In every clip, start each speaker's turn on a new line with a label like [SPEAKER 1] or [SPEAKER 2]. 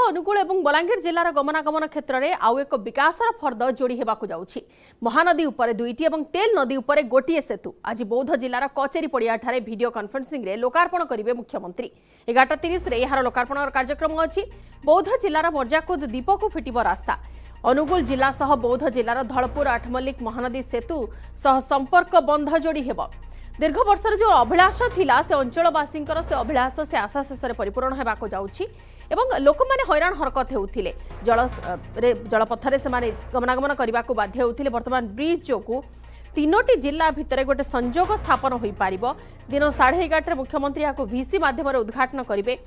[SPEAKER 1] अनुगुल और बलांगीर जिलार गमनागमन क्षेत्र में आउ एक विकासर फर्द जोड़ी होगाकू जाउछि। महानदी उपर दुईटी और तेल नदी उपर गोटे सेतु आज बौद्ध जिलार कचेरी पड़िया भिडियो कॉन्फ्रेंसिंग रे लोकार्पण करेंगे मुख्यमंत्री। 11:30 यार लोकार्पण कार्यक्रम अच्छी। बौद्ध जिलार मर्जाकुद दीपक फिटिब रास्ता। अनुगुल जिला सह बौद्ध जिलार धलपुर आठमल्लिक महानदी सेतु सह संपर्क बंध जोड़ी होब। दीर्घ वर्षर जो अभिलाष थिला से अंचलवासी से अभिलाष से आशा शेष परिपूर्ण होगाकू जाउछि एवं लोक मैंने हैरान हरकत होउथिले। जलपथरे से गमनागमन करने को बाध्य होउथिले। वर्तमान ब्रिज जोगु तीनोटी जिला भितर गोटे संजोग स्थापन हो पार। दिन 11:30 मुख्यमंत्री यहाँ वीसी माध्यम उद्घाटन करेंगे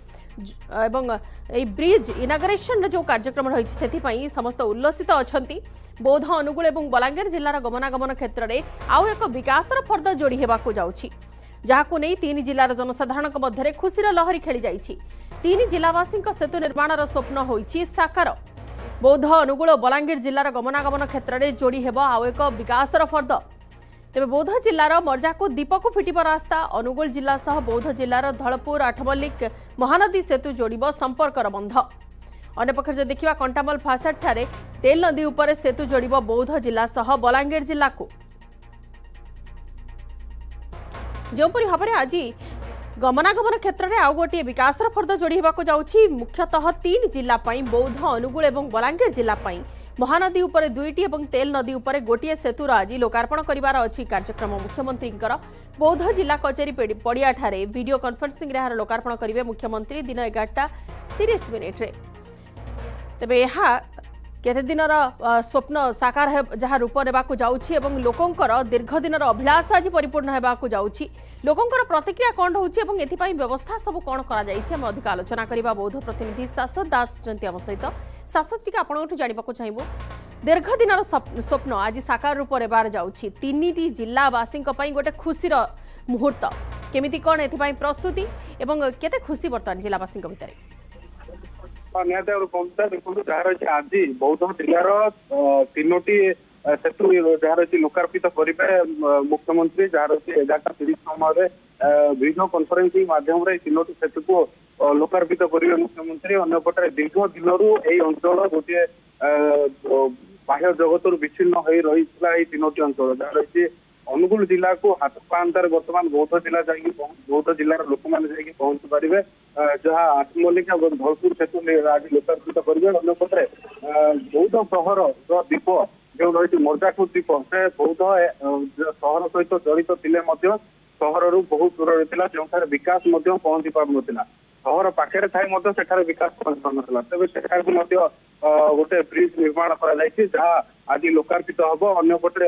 [SPEAKER 1] एवं ये ब्रिज इनाग्रेशन जो कार्यक्रम रही से समस्त उल्लसित अच्छा। बौद्ध अनुगुल और बलांगीर जिलार गमनागमन क्षेत्र में आउ एक विकासर फर्द जोड़ी होगाकू जाउछि, जहाकू नहीं तीन जिलार जनसाधारण मध्य खुशीर लहरी खेली जाइछि। तीन जिलावासी सेतु निर्माणर स्वप्न होइछि साकार। बौद्ध अनुगुल और बलांगीर जिलार गमनागमन क्षेत्र में जोड़ी हेब आउ एक विकासर फर्द। तेज बौद्ध जिलार मर्जाकू दीपक फिटिब रास्ता। अनुगुल जिला सह बौद्ध जिलार धलपुर आठमल्लिक महानदी सेतु जोड़ब संपर्कर बंध। अन्यपक्ष जो देखा कंटामल फासाड ठारे तेल नदी उपर सेतु जोड़ब बौद्ध जिला सह बलांगीर जिला को। जोपरी भाव में आज गमनागमन क्षेत्र में आउ गोटे विकासर फर्द जोड़ी होगाकू जाउछि। मुख्यतः तीन जिला बौद्ध अनुगुल और बलांगीर जिला महानदी उपर दुईटी और तेल नदी उपर गोटे सेतुर आज लोकार्पण करिवार अछि कार्यक्रम। मुख्यमंत्री बौद्ध जिला कचेरी पड़िया ठारे वीडियो कॉन्फ्रेंसिंग रे लोकार्पण करेंगे मुख्यमंत्री दिन 11:30 तेबे यह केते दिनर स्वप्न साकार जहाँ रूप नेबाकू जाउछि एवं लोकंकर दीर्घ दिनर अभिलाष आज परिपूर्ण होगाकू जाउछि। लोकंकर प्रतिक्रिया कौन होउछि एवं एथिपाई व्यवस्था सब कौन करा जाइछि हम अधिक आलोचना करबा। बौद्ध प्रतिनिधि शाश्वत दास जंती आम सहित। शाश्वत टिके आपनठु जानिबाकू चाहबो दीर्घ दिनर स्वप्न आज साकार रूप नेबार जाउछि। तीनिटी जिलावासी गोटे खुशीर मुहूर्त केमिति कौन एथिपाई प्रस्तुति एवं केते खुशी बर्तमान जिलावासी भितर
[SPEAKER 2] आज बौद्ध जिलार तीनोटी सेतु जहाँ लोकार्पित करेंगे मुख्यमंत्री जहाँ 11:30 समय वीडियो कॉन्फ्रेंसिंग माध्यम तीनोटी सेतु को लोकार्पित करेंगे मुख्यमंत्री। अन्यपटे दीर्घ दिन अंचल गोटे बाह्य जगत विच्छिन्न हो रही तीनोटी अंचल जहाँ रही अनुगुल जिला को हाथ पांतार वर्तमान बौद्ध जिला बौद्ध जिलार लोक मैंने पहुंची पारे जहाँ आठमल्लिका और धलपुर सेतु आज लोकार्पित करेंगे। अन्यपटे बौद्ध सहर जो दीप जो रही मर्जाकुद दीप से बौद्ध सहर सहित जड़ित थे सहर बहुत दूर जो विकास पहुंची पार ना सहर पाखे थाई विकास पहुंची पार ना तेज गोटे ब्रिज निर्माण करा आज लोकार्पित हम। अन्यपटे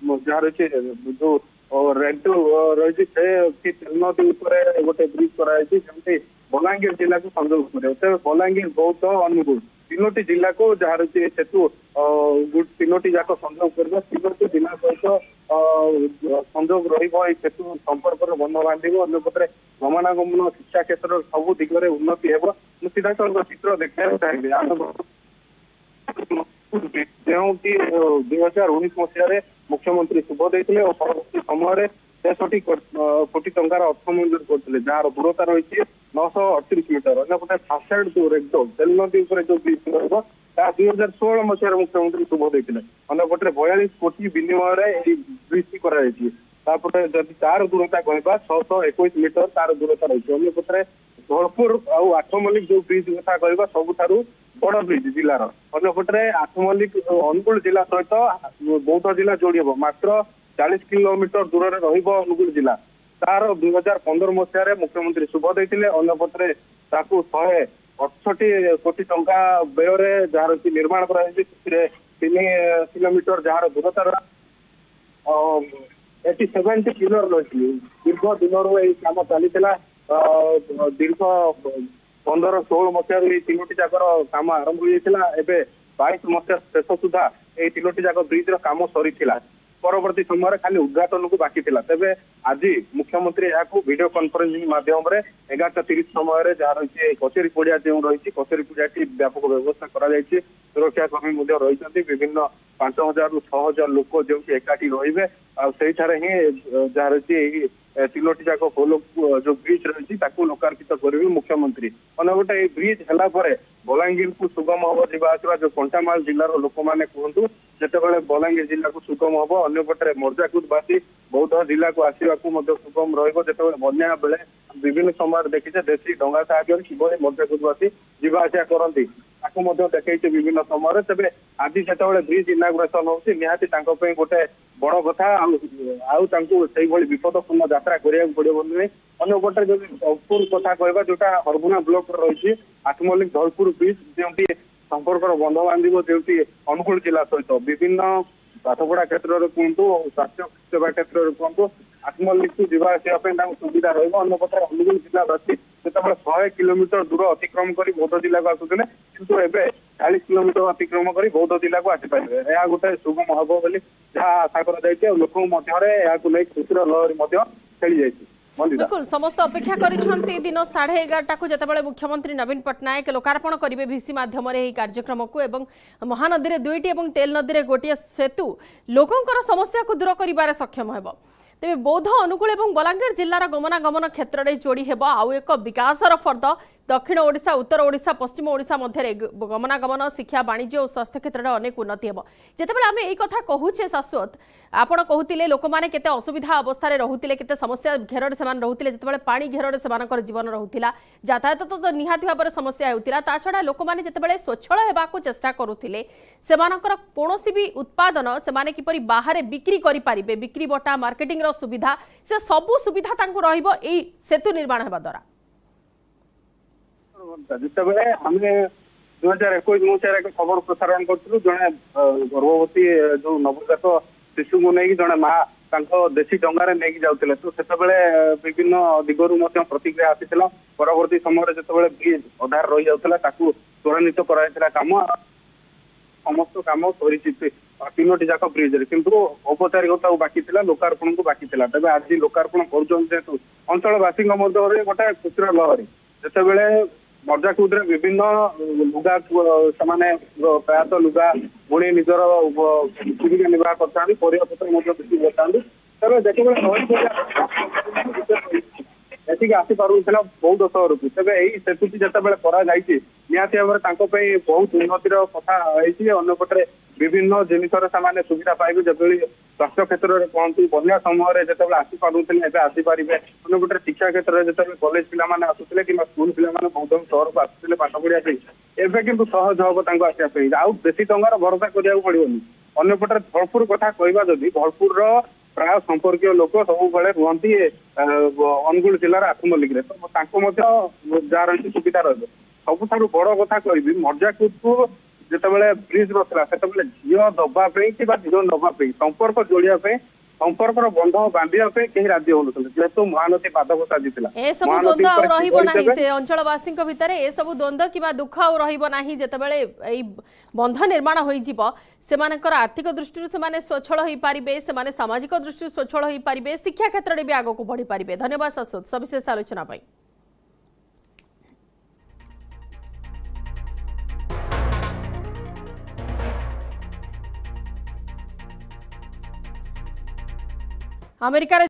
[SPEAKER 2] जहाँ रही जो रेडू रही तेल नदी गोटे ब्रिज कर बलांगीर जिला को संजोग करे बलांगीर बौद्ध अनुगुल तीनोटी जिला को जहाँ रही सेतु तीनोटी जाक संजोग कर तीनोटी जिला सहित संजोग रेतु संपर्क बंध बांध। अन्यपटे गमनागमन शिक्षा क्षेत्र सब दिगरे उन्नति हो। सीधा सड़क चित्र देखा चाहिए जो कि 2019 मसीह मुख्यमंत्री शुभ देते और परवर्ती समय 63 कोटी टंकार अर्थ मंजूर करते जहाँ दूरता रही 938 मीटर। अन्यपटे फासाड जो रेगडो तेल नदी जो ब्रिज रहा 2016 मसीह मुख्यमंत्री शुभ देते। अन्यपटे 42 कोटी विनिमय ब्रिज करपटे जदि तार दूरता कहवा 621 मीटर तार दूरता रही। अन्यपटे धलपुर और आठमल्लिक जो ब्रिज कथा कहवा सबुठारु बड़ ब्रिज जिलार। अन्यपटे आठमल्लिक अनुगुल जिला सहित बौद्ध जिला जोड़ी हम मात्र 40 किलोमीटर दूर अनुगुल जिला तार 2015 मसीह मुख्यमंत्री शुभ देते। अन्यपटे 168 कोटी टंका व्यय जहाँ निर्माण कर 3 किलोमीटर जहाँ दूरता 70 किलो रही दीर्घ दिन कम चली दीर्घ 15-16 मसीह तीनोटी जाकर काम आरंभ होता है। 22 मसीहा शेष सुधा ये तीनोटी जाक ब्रिज काम सरी परवर्ती समय खाली उद्घाटन को बाकी था। तेज आज मुख्यमंत्री यहाँ वीडियो कॉन्फ्रेंसिंग माध्यम 11:30 समय जहाँ रही कचेरी पड़िया जो रही कचेरी पड़िया व्यापक व्यवस्था कर सुरक्षा कर्मी रही विभिन्न 5000 ରୁ 6000 लोक जो एकाठी रे ସେଇଠାରେ ହିଁ ଯାହା ରହିଛି ଏଇ ତିନୋଟି ଯାକ ପୋଲ ଯୋଉ ବ୍ରିଜ ରହିଛି ତାକୁ ଲୋକାର୍ପିତ କରିବେ ମୁଖ୍ୟମନ୍ତ୍ରୀ। ଅନ୍ୟପଟେ ଏଇ ବ୍ରିଜ ହେଲା ପରେ ବଲାଙ୍ଗୀରକୁ ସୁଗମ ହବ ଯିବା ଆସିବା। ଯୋଉ କଣ୍ଟାମାଳ ଜିଲ୍ଲାର ଲୋକମାନେ କୁହନ୍ତୁ ଯେତେବେଳେ ବଲାଙ୍ଗୀର ଜିଲ୍ଲାକୁ ସୁଗମ ହବ, ଅନ୍ୟପଟରେ ମର୍ଜାକୁଦବାସୀ ବୌଦ୍ଧ ଜିଲ୍ଲାକୁ ଆସିବାକୁ ମଧ୍ୟ ସୁଗମ ରହିବ। ଯେତେବେଳେ ବନ୍ୟା ବେଳେ ବିଭିନ୍ନ ସମୟରେ ଦେଖିଛେ ଦେଶୀ ଡଙ୍ଗା ସାହାଯ୍ୟରେ କିଭଳି ମର୍ଜାକୁଦବାସୀ ଯିବା ଆସିବା କରନ୍ତି ତାକୁ ମଧ୍ୟ ଦେଖେଇছে ବିଭିନ୍ନ ସମୟରେ। ତେବେ ଆଜି ଯେତେବେଳେ ବ୍ରିଜ ଇନାଗୁରେସନ ହଉଛି ନିହାତି ତାଙ୍କ ପାଇଁ ଗୋଟେ ବଡ କଥା, ଆଉ ତାଙ୍କୁ ସେଇଭଳି ବିପଦପୂର୍ଣ୍ଣ ଯାତ୍ରା କରିବାକୁ ପଡିବ ବୋଲି। ଅନ୍ୟପଟେ ଯଦି ଧଳପୁର କଥା କହିବା, ଯୋଉଟା ହରଗୁଣା ବ୍ଲକରେ ରହିଛି ଆଠମଲ୍ଲିକ ଧଳପୁର ବ୍ରିଜ, ଯେଉଁଠି ସମ୍ପର୍କର ବନ୍ଧ ବାନ୍ଧିବ, ଯେଉଁଠି ଅନୁଗୁଳ ଜିଲ୍ଲା ସହିତ ବିଭିନ୍ନ ପାଠପଢା କ୍ଷେତ୍ରରେ କୁହନ୍ତୁ, ସ୍ୱାସ୍ଥ୍ୟ ସେବା କ୍ଷେତ୍ରରେ କୁହନ୍ତୁ, ଆଠମଲ୍ଲିକକୁ ଯିବା ଆସିବା ପାଇଁ ତାଙ୍କୁ ସୁବିଧା ରହିବ। ଅନ୍ୟପଟେ ଅନୁଗୁଳ ଜିଲ୍ଲାବାସୀ ଯେତେବେଳେ 100 କିଲୋମିଟର ଦୂର ଅତିକ୍ରମ କରି ବୌଦ୍ଧ ଜିଲ୍ଲାକୁ ଆସୁଥିଲେ, କିନ୍ତୁ ଏବେ 40 କିଲୋମିଟର ଅତିକ୍ରମ କରି ବୌଦ୍ଧ ଜିଲ୍ଲାକୁ ଆସିପାରିବେ। ଏହା ଗୋଟେ ସୁଗମ ହବ ବୋଲି ଯାହା ଆଶା କରାଯାଇଛି ଆଉ ଲୋକଙ୍କ ମଧ୍ୟରେ ଏହାକୁ ନେଇ ଖୁସିର ଲହରୀ ମଧ୍ୟ ଖେଳି ଯାଇଛି।
[SPEAKER 1] बिल्कुल समस्त अपेक्षा करिसेंती दिन 11:30 को जतबेले मुख्यमंत्री नवीन पट्टनायक लोकार्पण करिवे भिसी माध्यम रे कार्यक्रम को एवं महानदी रे दुईटी एवं तेल नदी रे गोटिए सेतु लोकंकर समस्या को दूर करिबारे सक्षम हेबो। तेबे बौद्ध अनुकूल एवं बलांगीर जिल्लार गमनागमन क्षेत्र में जोड़ी हेबो आउ एक विकासर फर्द। दक्षिण ओडिशा, उत्तर ओडिशा, पश्चिम ओडिशा मध्य गमनागमन, शिक्षा, वाणिज्य और स्वास्थ्य क्षेत्र में अनेक उन्नति हेबो। जेतेबेले आमे एई कथा कहूचे शाश्वत, आपण कहूतिले लोक माने केते असुविधा अवस्था रे रहुतिले, केते समस्या घेर रे समान रहुतिले, जेतेबेले पानी घेर रे समानकर जीवन रहुतिला, यातायात तो निहाती भाबरे समस्या हेउतिला। ता छडा लोक माने जेतेबेले स्वच्छल हेबाकू चेष्टा करूथिले, सेमानकर कोनोसी भी उत्पादन सेमाने किपरि बाहरे बिक्री करि पारिबे, बिक्री बटा मार्केटिंग रो सुविधा, से सबु सुविधा तांकु रहिबो एई सेतु निर्माण हेबा द्वारा।
[SPEAKER 2] जितेबाला आम 2021 मसीह एक खबर प्रसारण करूँ, जड़े गर्भवती जो नवजात शिशु को लेकिन जड़े माँ देशी डंगार नहीं जाते, तो से विभिन्न दिगरू प्रतिक्रिया आसी परवर्ती समय जो ब्रिज अधार रही जाता त्वरान्वित कराइला काम समस्त कम सरी तीनोटी जाक ब्रिज किंतु औपचारिकता बाकी था, लोकार्पण को बाकी था। तेज आज लोकार्पण करूँ अंचलवासी गोटे खुशीर लहरी जितेबाला मर्जाकुद विभिन्न लुगा से प्रायतः लुगा बुणी निजर जीविका निर्वाह करते परिवापत्र बिक्री करते। तेज देखिए आसी पार्ला बौद्ध सहर को तेज यही सेतुटी जिते निहाती भाव में बहुत उन्नतिर कथा अंपटे विभिन्न जिनसर से सुविधा पाइबे, जब स्वास्थ्य क्षेत्र में कहतु बन्या समय जिते आसी पारे आसीपारे। अंपटे शिक्षा क्षेत्र में जिते कॉलेज पिला आसुले कि स्कूल पिला बौद्ध सहर को आसुले पाठ पढ़ाई एवं किंतु सहज हम आसपाई आउ बेसी टंगार भरोसा करा पड़ोनी। अंपटे धलपुर कथा कहवा जदि धलपुर प्राय संपर्क लोक सब रुहति अनुगुल जिलार आठमल्लिक, तो जहाँ रही सुविधा रही सबुठ बड़ कथा कह मर्जाकुद को जितेबाला ब्रिज रहा से झील दबापी कि झील नवापी संपर्क जोड़ापी संपर्क बंध बांधापी कहीं राज्य हो जेहेतु महानदी बाधक साजिला
[SPEAKER 1] अंचलवासी भितर ए सब द्वंद्व कि दुख आते बंध निर्माण हो आर्थिक दृष्टि से स्वच्छल हो पारे, से सामाजिक दृष्टि स्वच्छल हो पारे, शिक्षा क्षेत्र में भी आग को बढ़ी पारे। धन्यवाद शाश्वत सविशेष आलोचना। अमेरिका